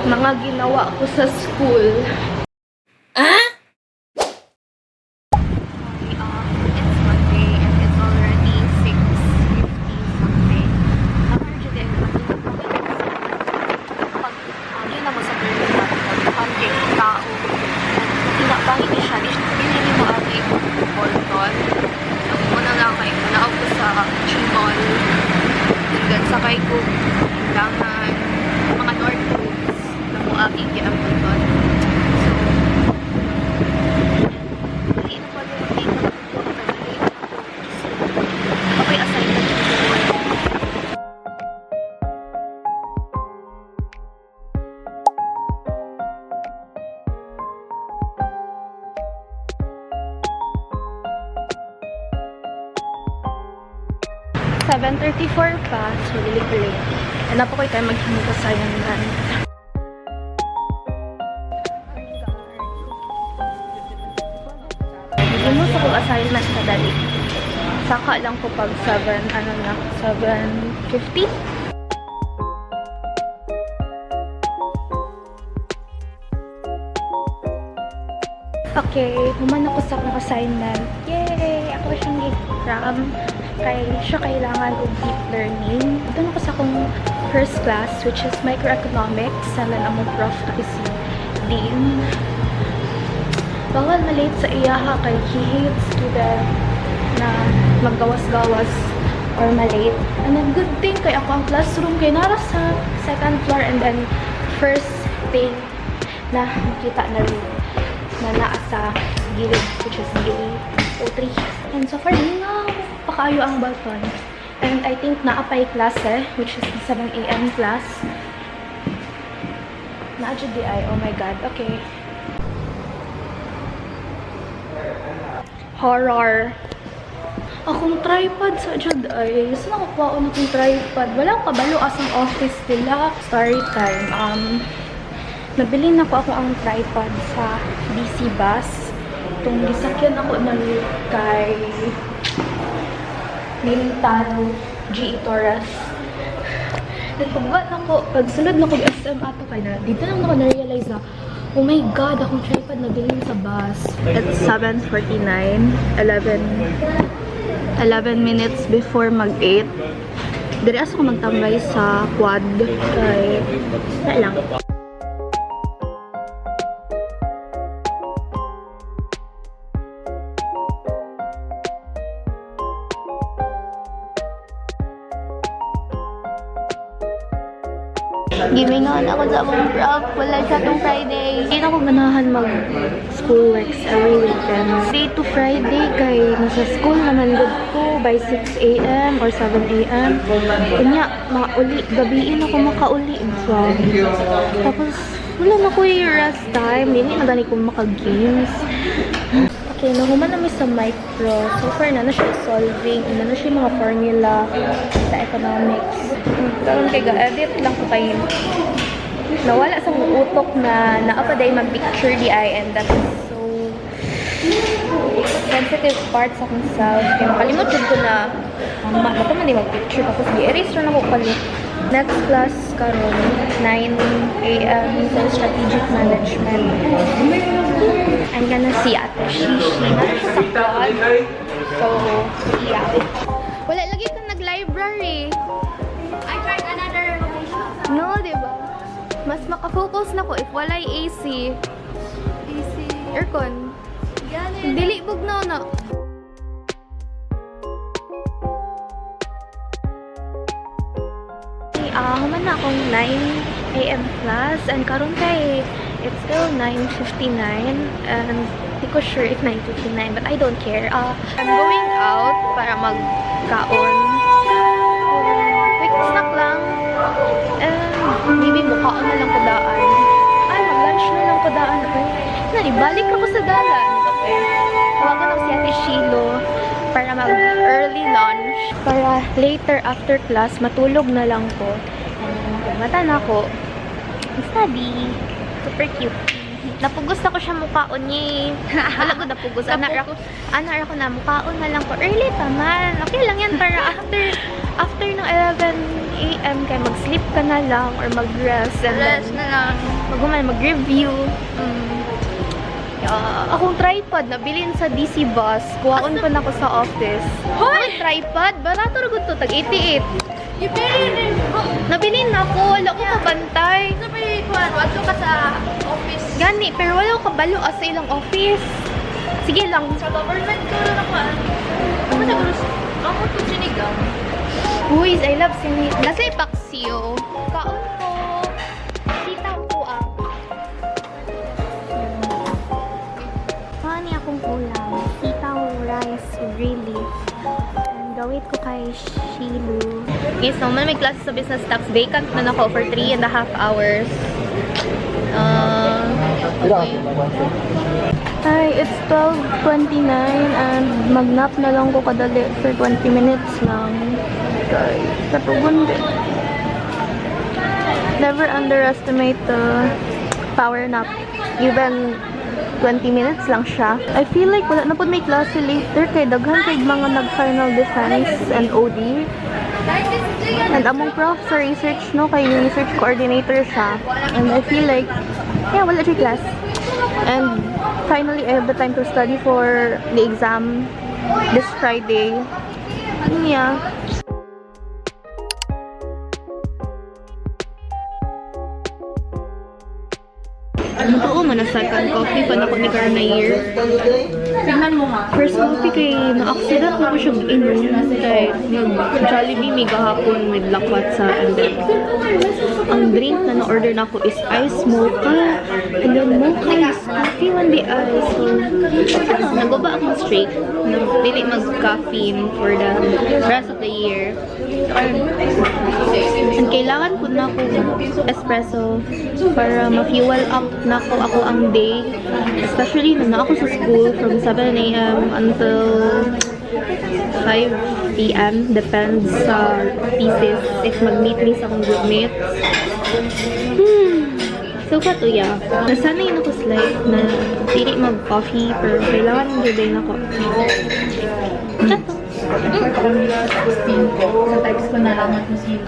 mga ginawa ko sa school. It's Monday and it's already 6:50 something. Pag yun na mo sa terminal, pag-contact tao, pinapahit siya, hindi mo ating Bolton. Muna lang kayo, naog ko sa Chimol, and then sakay ko, Hindangan, mga North Roads, na mo aking giambon doon. So, 7:34 pa, so really late. And napo ko tayo maghingi ko sa yan lang. Hindi mo sa kong assignment na dali. Saka lang ko pag 7:50. Okay, human ako sa akong assignment. Yay! Ako siyang exam. Kaya siya kailangan of deep learning. Doon ako sa akong first class, which is microeconomics. Sana ang mga prof na si Dean. Bawal malate sa iyaha kay he hates student na maggawas-gawas or malate. And then good thing kay ako ang classroom kay nara sa second floor and then first thing na makita na rin na naa sa gilid, which is gilid O3. And so far, lingaw pakaayo ang balkon. And I think naapay klase, which is the 7 AM class. Naadyo di ay, oh my god, okay. Horror. Akong tripod sa jud ay. Saan ako kuwaon akong tripod? Walang kabalo asang office nila. Story time. Nabili na ko ako ang tripod sa DC bus. Itong gisakyan ako na kay Militano G. Torres. Nagpagbuhat na ko, pagsunod na ko SM ato kay na, dito lang ako na-realize na, oh my god, akong tripod nabilin sa bus. It's 7:49, 11 minutes before mag-8. Dari aso ko magtambay sa quad kay, na lang. Gimingon ako sa akong prof. Wala siya tong Friday. Hindi na ako ganahan mag-schoolworks every weekend. Day to Friday kay nasa school naman good ko by 6 AM or 7 AM. Kunya, makauli. Gabiin ako makauli. Tapos, wala na ko yung rest time. Hindi na gani ko maka-games. Okay, nahuman namin sa micro. So far, na siya solving. Na siya mga formula sa economics. Karon kay ga-edit lang ko kayo. Nawala sa mong utok na naapaday mag-picture di ay, and that is so sensitive part sa akong self. Kaya makalimot ko na ako man di mag-picture. Tapos i-erase na ako kalit. Next class karon 9 AM sa strategic management. I'm gonna see Ate Shishi. Nasa siya sa quad. So, yeah. Wala lagi kang nag-library. I tried another location. No, diba? Mas makafocus na ko if walay AC. AC. Aircon. Dili bugnaw na. Human na akong 9 AM class and karon kay it's still 9:59 and hindi ko sure if 9:59 but I don't care. I'm going out para magkaon. Quick snack lang. And maybe mukhaon na lang kadaan. Ay, mag-lunch na lang kadaan. Ibalik ako sa dalan. Okay. Tawagan ako si Ate Shilo para mag-early lunch. Para later after class, matulog na lang ko. Mata na ako. Study. Super cute. Napugos ako siya mukhaon niya. Wala ko napugos. Anar ako na mukhaon na lang ko. Early pa man. Okay lang yan para after ng 11 a.m. kay mag-sleep ka na lang or mag-rest and Rest na lang. mag-review. Akong tripod nabilin sa DC bus. Kuhaon pa na ko sa office. Hoy! Tripod? Barato rin to. Tag 88. Nabilin na ko. Wala ko kabantay. Sabi, kuhan, wato ka sa office. Gani, pero wala ko kabalo sa ilang office. Sige lang. Sa government ko na naman. Ako sa gurus. Ako ito sinigang. Uy, I love sinit. Nasa ipaksiyo. Kaon ko. Sitaw ko Mani akong ulam. Sitaw rice really. And gawit ko kay Shilu. Okay, so may klase sa business tax. Vacant na ako for 3.5 hours. Okay. Hi, it's 12:29 and magnap na lang ko kadali for 20 minutes lang. Guys, katugon din. Never underestimate the power nap. Even 20 minutes lang siya. I feel like wala na po may klase later kay daghan kay mga nag-final defense and OD. And among prof sa research, no, kay research coordinator siya. And I feel like, yeah, wala siya class. And finally, I have the time to study for the exam this Friday. Yeah. Oo, manasagkan coffee pa na ko ni Garnier. Tingnan mo ha. First coffee kay na-accident na ko siya inom. Kay nag-Jollibee may gahapon with lakwatsa. And then, ang drink na na-order na ko is ice mocha. And then mocha is coffee one day ice. So, nagoba akong straight. Dili mag-caffeine for the rest of the year. And kailangan po na ako espresso para ma-fuel up na ako ang day. Especially na ako sa school from 7 a.m. until 5 p.m. Depends sa thesis. If mag-meet me sa akong group mates. So, katuya. Nasanay na ko slide na pili mag-coffee pero kailangan ng day na ko. Chato. Sa types ko na lang at sino.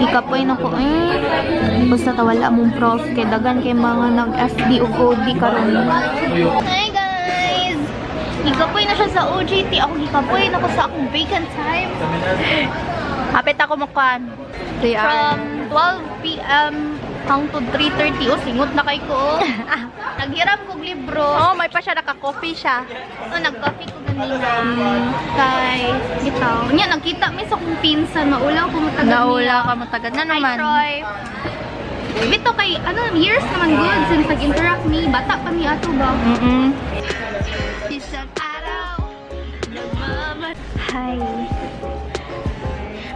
Ikapoy na ko basta tawala mong prof kay dagan kay mga nag-FD o OD karon. Hi guys! Ikapoy na siya sa OJT. Ako ikapoy na ko sa akong vacant time. Hapit ako makuan. From 12 p.m. hangtod 3:30. Singot na kay ko. Naghiram kong libro. May pa siya, naka-coffee siya. Nag-coffee ko ganina. Kay gitaw. Nya nakita mi sa kong pinsan maulaw ko matagal niya. Naula ka matagal na naman. Hi Troy. Bito kay years naman good since nag-interact mi. Bata pa mi ato ba? Isang araw nagmamat. Hi.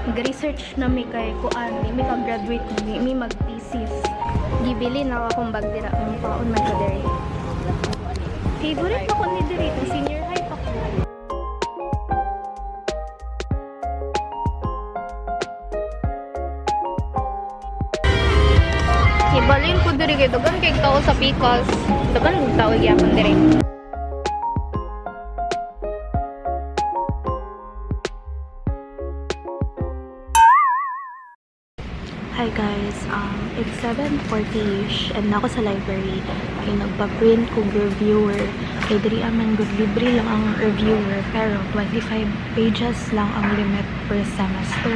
Mag-research na mi kay kuan. Mi kag-graduate mi mag-thesis. Gibili na akong bag dira ang paon man ko diri. Favorite ako ni diri sa senior high pa ko. Ibalin ko diri kay dagan kay tao sa Pickles. Dagan kog tao gyapon diri. Hi guys, it's 7:40ish and ako sa library kay nagpa-print kong reviewer. Kay diri aman good libre lang ang reviewer pero 25 pages lang ang limit per semester.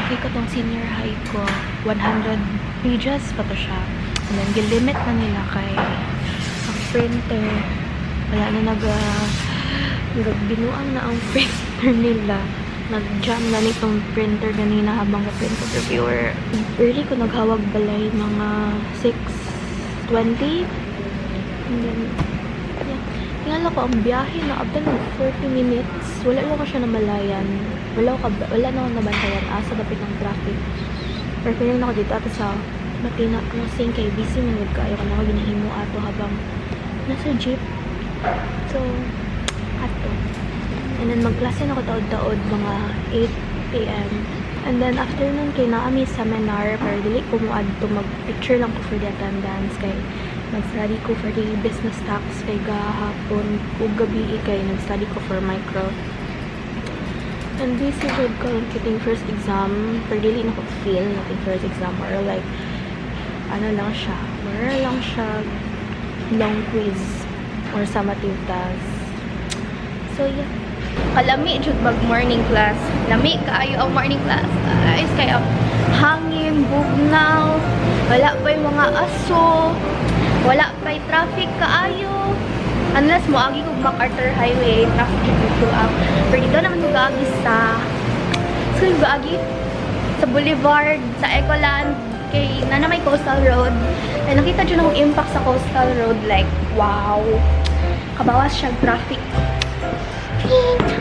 Kay katong senior high ko 100 pages pa to siya. And then gilimit na nila kay ang printer wala na nagbinuang na ang printer nila. Nag-jam na nitong printer ganina habang ka-print ko reviewer. Early ko naghawag balay mga 6:20. And then, yeah. Tingala ko ang biyahe na abdan ng 40 minutes. Wala lang ko siya namalayan. Wala na akong nabantayan. Asa dapit ng traffic. Pero feeling na ako dito ato sa Matina Crossing kay busy man with kayo. Kaya ako ginahimo ato habang nasa jeep. So, ato. And then magklase na ko taod-taod mga 8 p.m. And then after nun kay naami seminar pero dili ko mo adto mag-picture lang ko for the attendance kay nag-study ko for the business tax kay gahapon ug gabi kay nag-study ko for micro. And busy with ko kiting first exam. Pero dili na ko feel natin first exam. Or like, ano lang siya. More lang siya long quiz. Or sa matitas. So, yeah. Kalami, jud mag morning class. Lami kaayo ang morning class. Guys, kaya hangin, bugnaw, wala pa'y mga aso, wala pa'y traffic kaayo. Unless mo agi kog MacArthur Highway, traffic dito ang. Pero dito naman yung agi sa sa Boulevard, sa Ecoland, kay na may Coastal Road. Ay nakita dyan akong impact sa Coastal Road, like, wow. Kabawas siya traffic.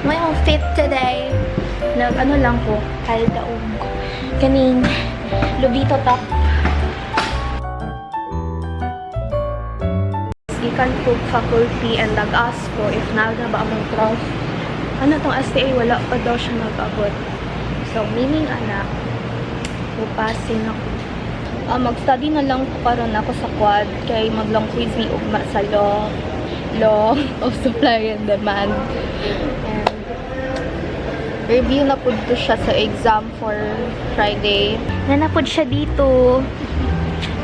My outfit today, ano lang ko, haldaog. Kaning Lobito top. Gikan ko faculty and nag-ask ko if na ba among prof. Ano tong STA, wala pa daw siya nag-abot. So, meaning anak, pupasin ako. Mag-study na lang ko karon ako sa quad kay mag-long quiz ni ugma sa law of supply and demand. And review na po siya sa exam for Friday. Nanapod siya dito.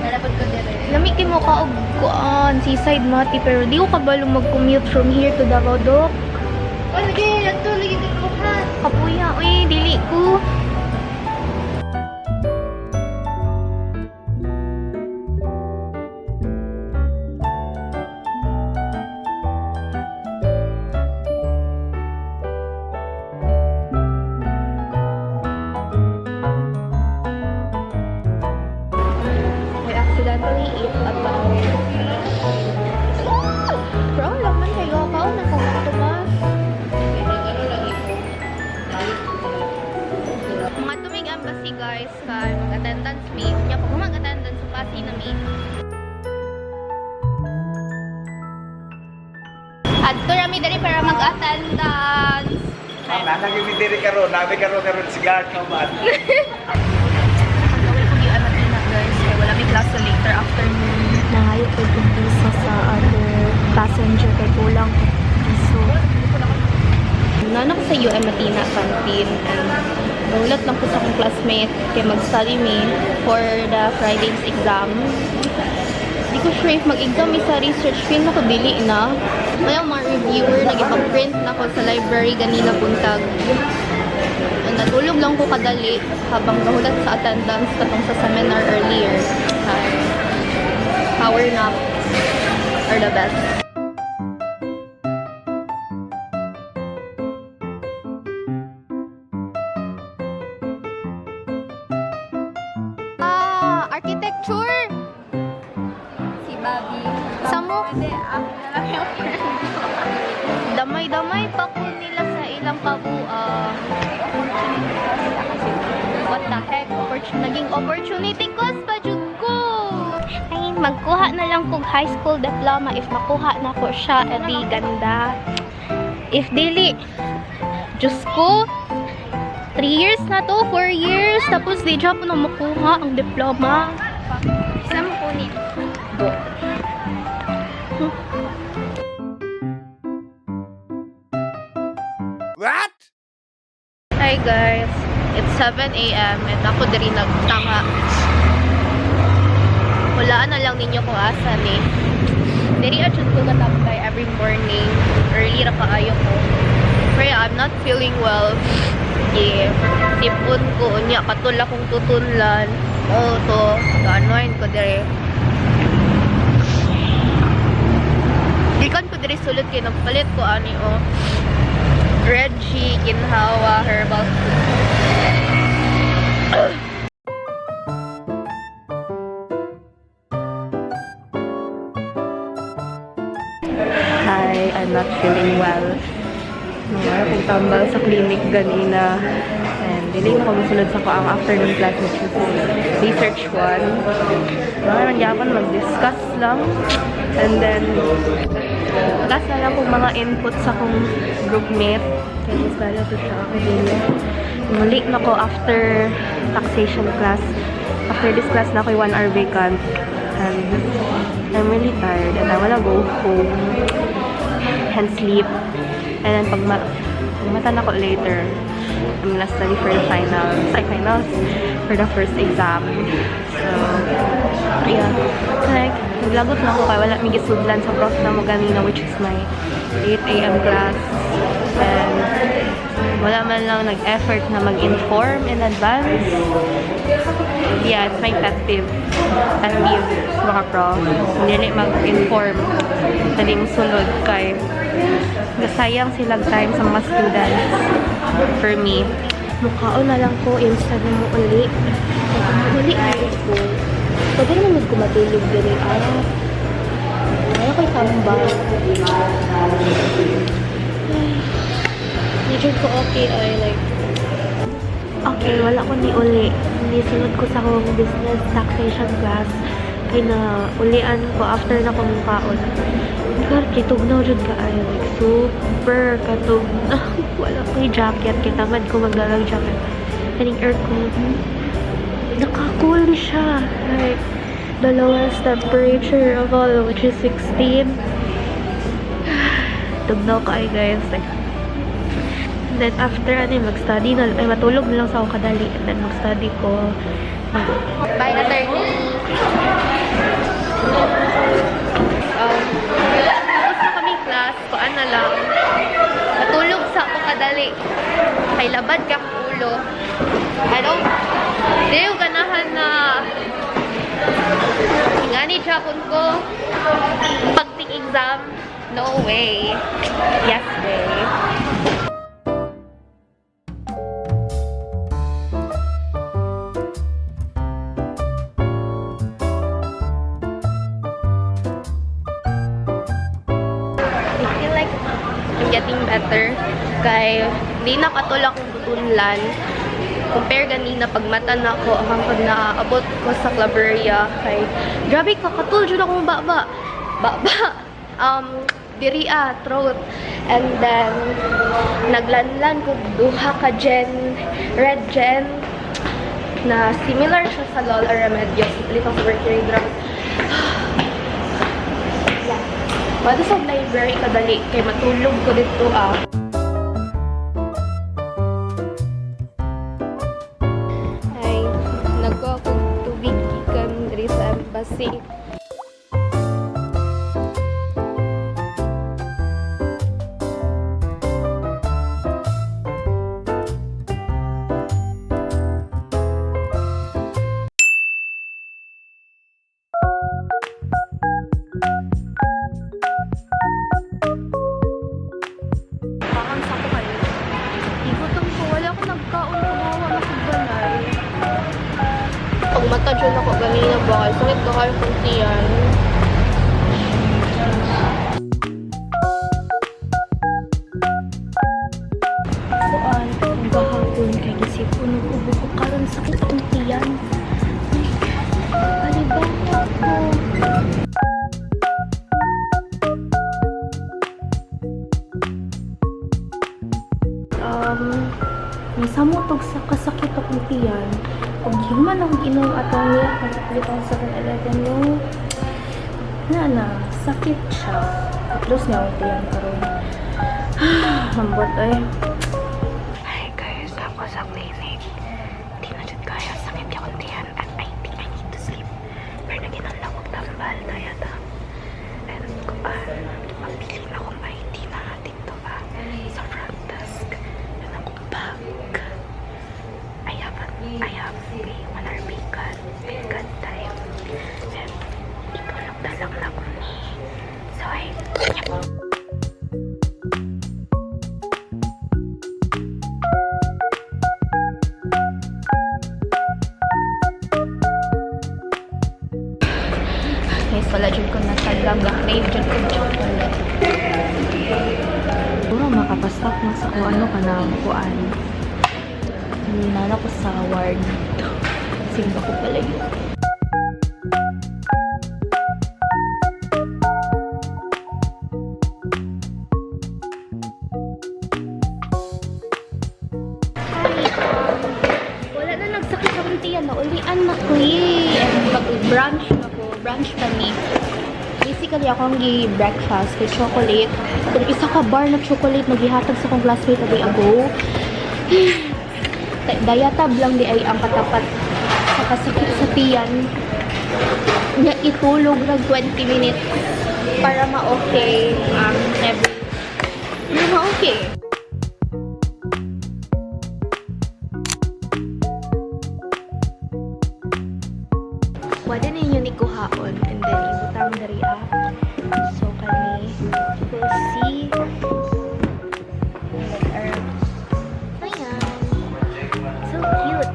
Nalapod ko din. Lamitin mo ka og kuan seaside mati pero di ko kabalo mag-commute from here to Davao Doc. Oh, lagi ka ha. Kapuya, uy, dili ko. Accidentally eat about bro, laman kayo ka na kung ito ba mga tuming embassy guys kay mag-attendance me kaya pag mag-attendance sa pasi na me at to rami dali para mag-attendance Naging diri karon, nabi karon si guard ka man. Wala may klase later afternoon. Nangayot ko yung visa sa other passenger kay kulang piso. Nanak sa UM Athena canteen and naulat lang ko sa akong classmate kay mag-study me for the Friday's exam. Di ko sure if mag-exam sa research film ako dili na. May mga reviewer nag-ipag-print na ko sa library ganina buntag. Natulog lang ko kadali habang nahulat sa attendance katong sa seminar earlier. Power nap are the best. Architecture! Si Bobby. Samo? Hindi, ako na lang yung friend ko. Damay-damay pa ko nila sa ilang kabuang. What the heck? Naging opportunity cost pa jud ko. Ay, magkuha na lang kog high school diploma if makuha na ko siya, edi ganda. If dili, Diyos ko, 3 years na to, 4 years, tapos di dyan po na makuha ang diploma. Saan mo kunin? Go. What? Hi guys, it's 7 AM and ako diri nagtanga. Walaan na lang ninyo kung asan eh. Diri adjud ko katambay every morning. Early ra kaayo ko. Pero I'm not feeling well. Yeah. Sipon ko unya katul akong tutunlan. Oh to, ganoin ko diri. Gikan ko diri sulod kay nagpalit ko ani oh. Reggie, Ginhawa, Herbal Hi, I'm not feeling well. Wala kong tambal sa clinic ganina. And dili na ko musulod sa ko ang afternoon class which is research 1. Mga nagyapan mag-discuss lang. And then last na lang kong mga input sa kong groupmate. Kaya mas lalo to sa academia. Muli na ko after taxation class. After this class na ako 1 hour vacant. And I'm really tired and I wanna go home and sleep. And then pag mata na ko later, I'm gonna study for the finals, for the first exam. So, yeah. Like, naglagot na ako kaya wala may gisudlan sa prof na mo ganina, which is my 8 a.m. class. And wala man lang nag-effort na mag-inform in advance. Yeah, it's my pet peeve. Pet peeve sa mga prof. Hindi mag-inform. Dali mo sunod kay gasayang silang time sa mga students. For me, Mukhaon na lang ko, instead mo uli. Uli ay ko. Pwede naman ko matulog din eh. Ano ko'y tambang. Medyo ko okay ay like, okay, wala ko ni uli. Hindi sunod ko sa akong business taxation class. Kaya na ulian ko after na kong kaon. God, kitugnaw dyan ka ay like super katugnaw. Wala ko'y jacket. Kitamad ko magdalag jacket. Kaning aircon. Naka-cool siya. Like, the lowest temperature of all, which is 16. Tugnaw ka ay guys. Like, and then after mag-study na, ay matulog na lang sa ako kadali. And then mag-study ko. bye attorney. Tapos na kaming class, kuan na lang. Natulog sa ako kadali. Kay labad kang ulo. Ano? Di yung ganahan na ingani Japon ko. Pagting exam, no way. Yes way. Getting better kay di na katulak ng tutunlan compare ganina pag mata na ako hangtod na abot ko sa Claveria kay grabe ka katul jud akong baba diri throat and then naglanlan ko duha ka red gen na similar siya sa Lola Remedios little mercury drug. Pwede sa library kadali kay matulog ko dito Ay, nagko akong tubig gikan diri sa embassy. Pag mata dyan ako ganina ba kay sakit ka kayo kuntiyan. Kuan, ang gahapon kay gisip ko nag-ubo ko karon sakit akong tiyan. Alibang ako. Nasamutog sa kasakit akong tiyan. Pag human akong inom atong niya, pagkakalitang sa 7-Eleven yung sakit siya. Tapos niya akong tiyan karon. Hambot ay. Hi guys, ako sa clinic. Di na dyan kaya sakit yung tiyan and I think I need to sleep. Pero naginan lang akong tambal na yata. And mapili na akong ID na dito sa front desk. And akong bag. I have a 1 hour bacon time. And itulog na lang ako ni. So guys, wala dyan ko nasalang crave dyan ko chocolate. Puro makapastak na sa kung ano ka na kuan. Nana ko sa ward. Simba ko pala yun. Wala na nagsakit sa kuntiyan na ulian na ko mag-brunch ako. Brunch kami. Basically, ako ang gi-breakfast kay chocolate. Kung isa ka bar na chocolate, maghihatag sa kong classmate a day ago. Dayatab lang di ay ang katapat sa kasakit sa tiyan. Nya itulog ng 20 minutes para ma-okay ma-okay. Wala na yun ikuhaon and then ibutang dari so kani we'll see ayan, so cute.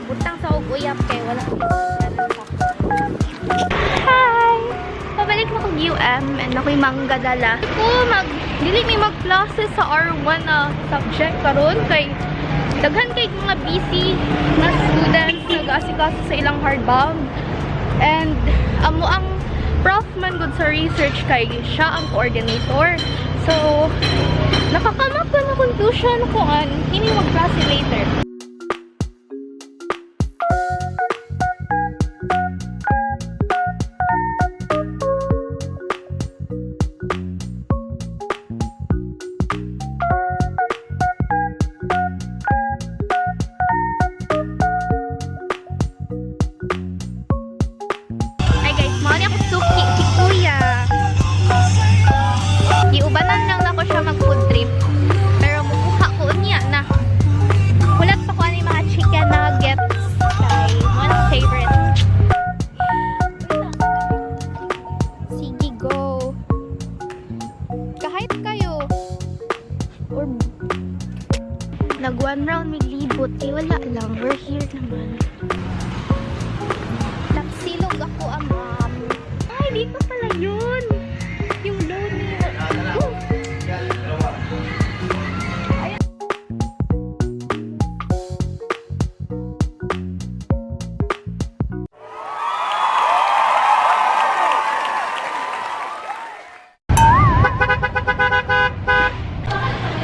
Butang sa uguyap kay wala hi! Pabalik na kong UM and ako'y mangga dala. Dili may mag-classes sa R1 na subject karon kay daghan kay mga busy na students nag-asikaso sa ilang hardbound. And amo ang prof man good sa research kay siya ang coordinator. So nakakama ko na conclusion kung hindi mag-klase later. Iubanan lang na ko siya mag-food trip. Pero mukuha ko niya na. Kulat pa ko ano yung mga chicken nuggets. Kay one favorite. Sige, go. Kahit kayo. Or nag one round may libot. Eh, wala lang. We're here naman. Napsilog ako ang ma'am. Ay, dito pala yun. Yung lonely.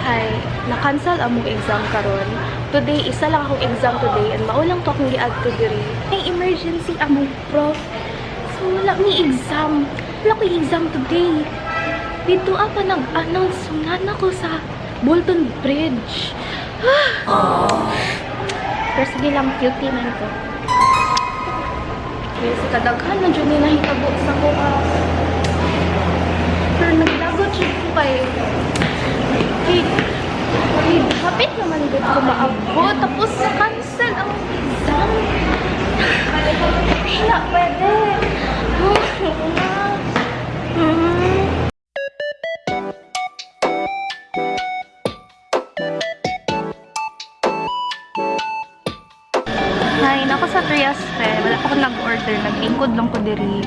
Hi, na-cancel among exam karon. Today, isa lang akong exam today and maulang to akong giad to diri. May emergency among prof. So, wala may exam. Wala ko exam today. Dito pa nag-announce sunan ako sa Bolton Bridge. Pero sige lang, guilty man ko. Kaya sa kadaghan na dyan may nahitabo sa kuha. Pero naglagot siya ko kay hapit naman dito ko maabot. Tapos na-cancel ang exam. Wala, pwede. Hi, nako sa Trieste. Wala pa ko nag-order. Naglingkod lang ko diri.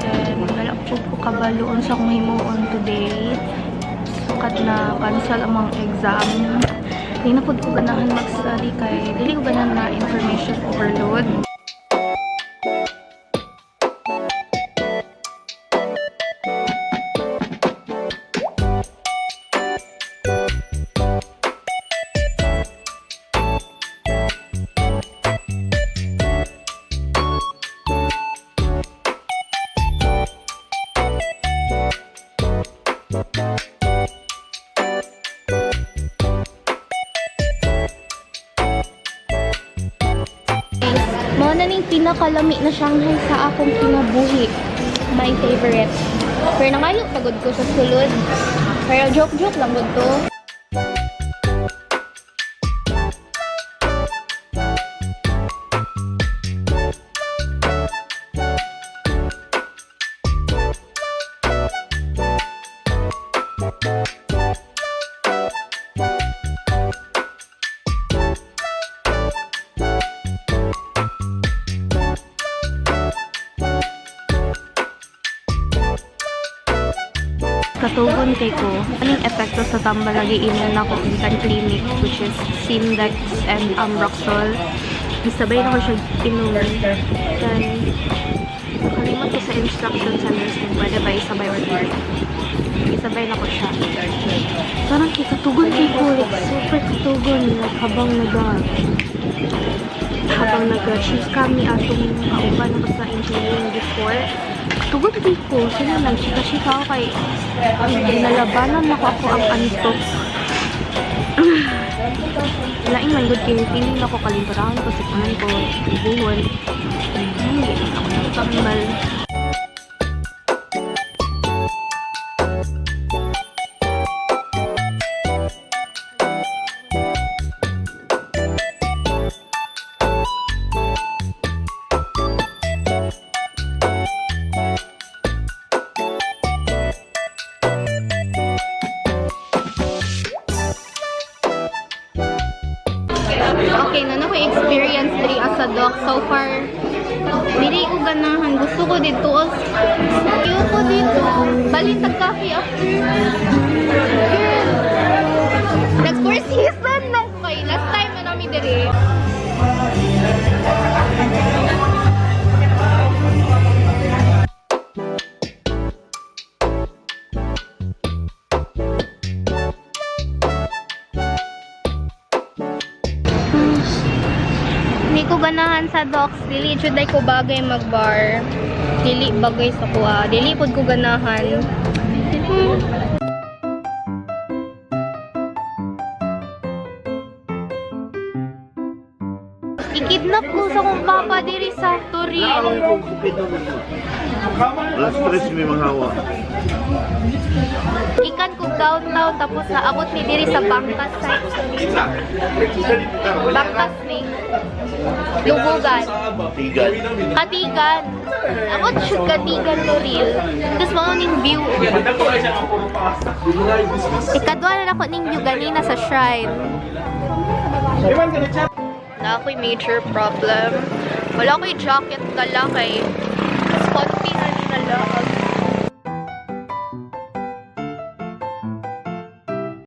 And wala po kabaloon sa kong himuon today. Sukat na cancel among exam. Hindi na po ko ganahan mag-study kay dili ko ganahan na information overload. Mao na ning pinakalami na Shanghai sa akong kinabuhi. My favorite. Pero nangayo pagod ko sa sulod. Pero joke-joke lang gud to. Katugon kay ko, anong epekto sa tambal lagi email na ko ikan clinic which is Sindex and Ambroxol. Isabay na ko siya inom. Then, kalimot ko sa instructions sa nursing, pwede ba isabay or not? Isabay na ko siya. Parang katugon kay ko, like super katugon, like habang atong nag-chika mi atong kauban ako sa engineering before. Tugod di ko, sila nag-chika-chika ako kay nalabanan ako ang antok. Lain man good kini feeling ako kalinturahan ko sa kanan ko ibuhon. Ako nagtambal. Okay, na ko experience diri as a doc so far. Dili ko ganahan, gusto ko dito. Ayoko dito. Balin tag coffee after. Girl. Nag-4 season lang ko kay last time na namin diri. Hindi ko ganahan sa docs. Dili jud ay ko bagay mag-bar. Dili bagay sa kuha. Dili pod ko ganahan. Ikidnap ko sa kong papa diri sa Toril. Alas 3 may mahawa. Ikan ko downtown tapos naabot ni diri sa Bangkas side. Bangkas ning Lubugan. Tigan. Katigan. Abot siya Katigan Toril. Tapos mao ning view. Ikadwa na ako ning view ganina sa shrine. Na ako'y major problem. Wala ko'y jacket kala kay